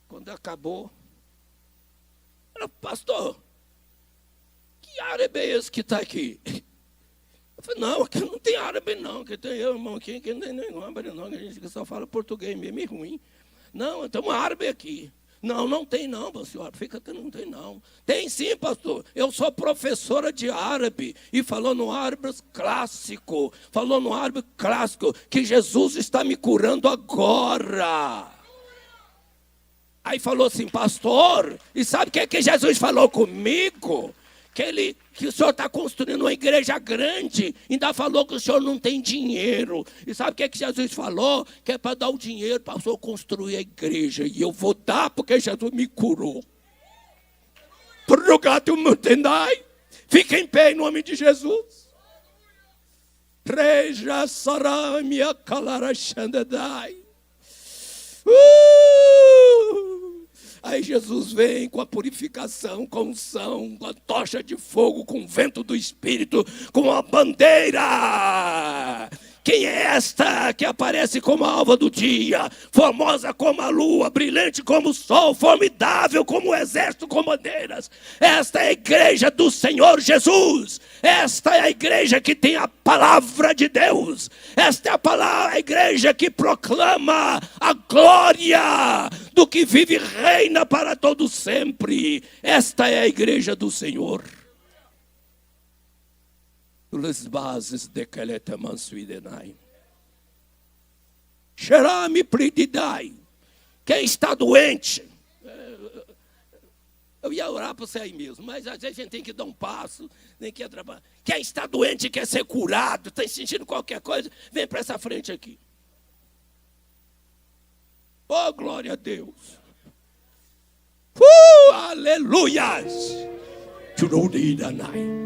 Quando acabou, ela, pastor, que árabe é esse que está aqui? Eu falei, não, aqui não tem árabe não, que tem eu, irmão, aqui não tem nenhum árabe não, que a gente só fala português mesmo, é ruim. Não, tem um árabe aqui. Não, não tem não, senhora, fica que não tem não. Tem sim, pastor, eu sou professora de árabe, e falou no árabe clássico, que Jesus está me curando agora. Aí falou assim, pastor, e sabe o que Jesus falou comigo? Que o senhor está construindo uma igreja grande, ainda falou que o senhor não tem dinheiro. E sabe o que Jesus falou? Que é para dar o dinheiro para o senhor construir a igreja. E eu vou dar porque Jesus me curou. Fica em pé em nome de Jesus. Reja saramia calarachandadai. Aí Jesus vem com a purificação, com unção, com a tocha de fogo, com o vento do Espírito, com a bandeira. Quem é esta que aparece como a alva do dia, formosa como a lua, brilhante como o sol, formidável como o exército com bandeiras? Esta é a igreja do Senhor Jesus. Esta é a igreja que tem a palavra de Deus. Esta é a igreja que proclama a glória do que vive e reina para todo sempre. Esta é a igreja do Senhor. As bases de Keletamansuidenai. Xerame prididai. Quem está doente? Eu ia orar para você aí mesmo, mas às vezes a gente tem que dar um passo, nem que trabalhar. Quem está doente e quer ser curado, está sentindo qualquer coisa, vem para essa frente aqui. Oh, glória a Deus. Aleluias. Churudidanai.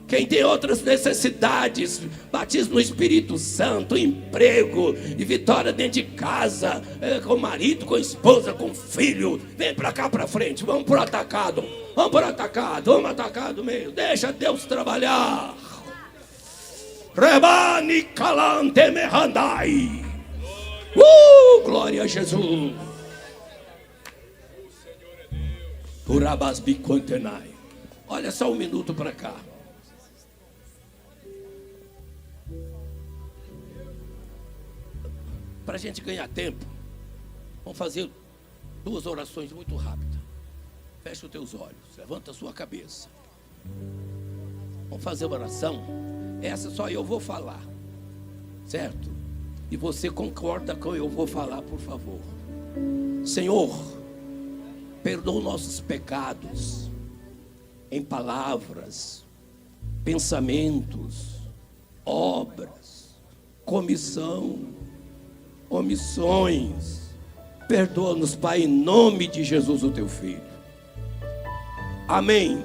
Quem tem outras necessidades, batismo no Espírito Santo, emprego e vitória dentro de casa, com o marido, com a esposa, com o filho, vem para cá para frente, vamos para o atacado, vamos atacado mesmo, deixa Deus trabalhar. Rebani calante mehandai. Glória a Jesus. Olha só um minuto para cá. Para a gente ganhar tempo, vamos fazer 2 orações muito rápidas. Fecha os teus olhos, levanta a sua cabeça. Vamos fazer uma oração. Essa só eu vou falar, certo? E você concorda com o que eu vou falar, por favor. Senhor, perdoa nossos pecados em palavras, pensamentos, obras, comissão, omissões. Perdoa-nos, Pai, em nome de Jesus, o teu Filho. Amém.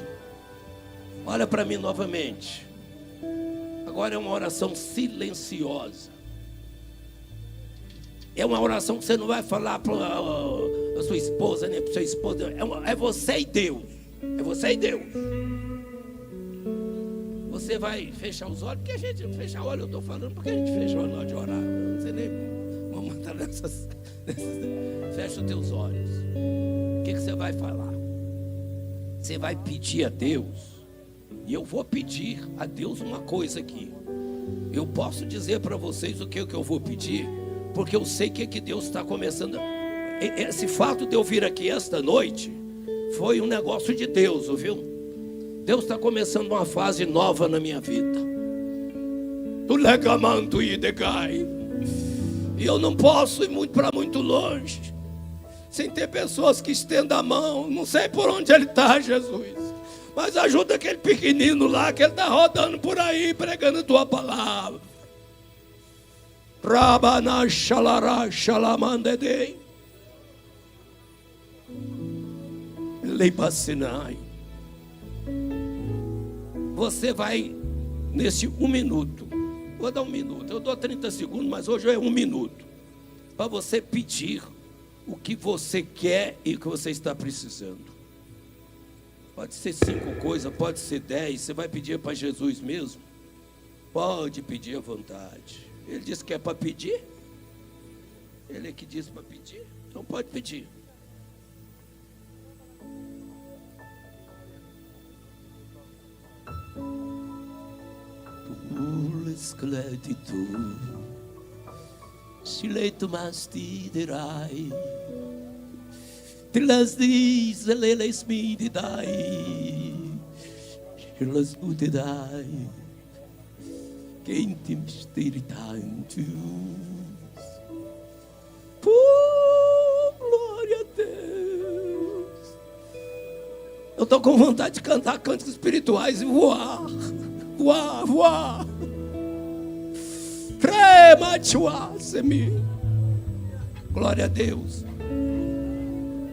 Olha para mim novamente. Agora é uma oração silenciosa. É uma oração que você não vai falar para a sua esposa, nem para o seu esposo. É você e Deus. É você e Deus. Você vai fechar os olhos. Porque a gente fecha o olho, eu estou falando, porque a gente fecha o olho na hora de orar. Eu não sei nem. Vamos mandar nessas. Fecha os teus olhos. O que você vai falar? Você vai pedir a Deus. E eu vou pedir a Deus uma coisa aqui. Eu posso dizer para vocês o que eu vou pedir, porque eu sei que Deus está começando. Esse fato de eu vir aqui esta noite foi um negócio de Deus, ouviu? Deus está começando uma fase nova na minha vida. E eu não posso ir para muito longe sem ter pessoas que estendam a mão. Não sei por onde ele está, Jesus, mas ajuda aquele pequenino lá, que ele está rodando por aí, pregando a tua palavra. Rabana shalara shalamandedei. Leipasinai. Você vai, nesse 1 minuto, vou dar 1 minuto, eu dou 30 segundos, mas hoje é 1 minuto, para você pedir o que você quer e o que você está precisando. Pode ser 5 coisas, pode ser 10. Você vai pedir para Jesus mesmo? Pode pedir à vontade. Ele disse que é para pedir. Ele é que disse para pedir. Então pode pedir. Tu l'escletitu, si le tomasti derai. Tilas diz leles me dai, elas u te dai, quem te mistéritantus. Glória a Deus. Eu estou com vontade de cantar cânticos espirituais e voar, voar, voar. Rematiuá-se-me. Glória a Deus.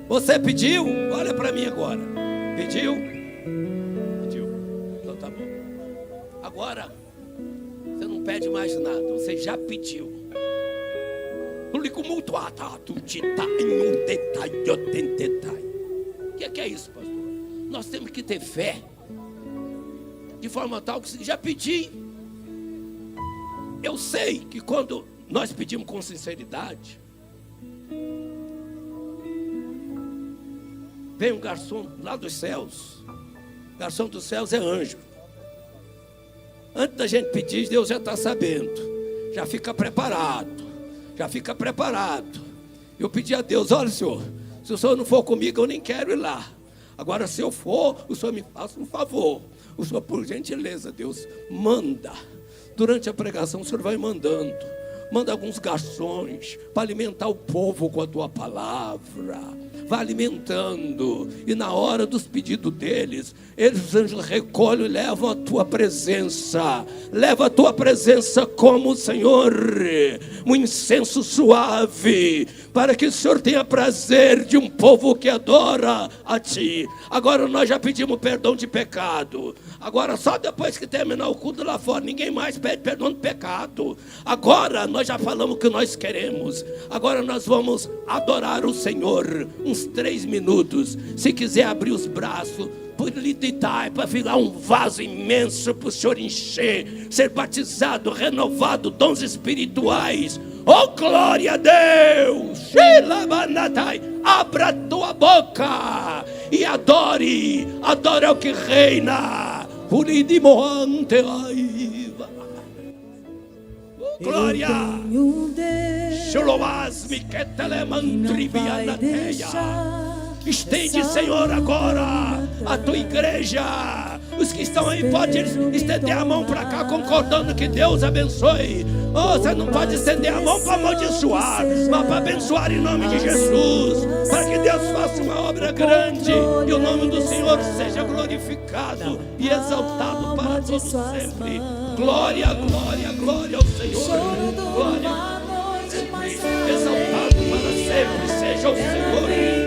Você pediu? Olha para mim agora. Pediu? Pediu. Então tá bom. Agora, você não pede mais nada. Você já pediu. O que é isso, pastor? Nós temos que ter fé. De forma tal que já pedi. Eu sei que quando nós pedimos com sinceridade, vem um garçom lá dos céus. Garçom dos céus é anjo. Antes da gente pedir, Deus já está sabendo. Já fica preparado. Já fica preparado. Eu pedi a Deus: olha, Senhor, se o Senhor não for comigo, eu nem quero ir lá. Agora, se eu for, o Senhor me faça um favor. O Senhor, por gentileza, Deus, manda. Durante a pregação, o Senhor vai mandando. Manda alguns garçons para alimentar o povo com a tua palavra. Vai alimentando. E na hora dos pedidos deles, os anjos recolhem e levam a tua presença. Leva a tua presença como, Senhor, um incenso suave, para que o Senhor tenha prazer de um povo que adora a ti. Agora nós já pedimos perdão de pecado. Agora só depois que terminar o culto lá fora, ninguém mais pede perdão de pecado. Agora nós já falamos o que nós queremos. Agora nós vamos adorar o Senhor uns 3 minutos. Se quiser abrir os braços, para virar um vaso imenso para o Senhor encher, ser batizado, renovado, dons espirituais. Oh, glória a Deus! Abra a tua boca e adore ao que reina. Glória. Estende, Senhor, agora a tua igreja. Os que estão aí podem estender a mão para cá, concordando que Deus abençoe. Você não pode estender a mão para amaldiçoar, mas para abençoar em nome de Jesus, para que Deus faça uma obra grande e o nome do Senhor seja glorificado e exaltado para todos sempre. Glória, glória, glória ao Senhor. Glória, sempre exaltado para sempre seja o Senhor.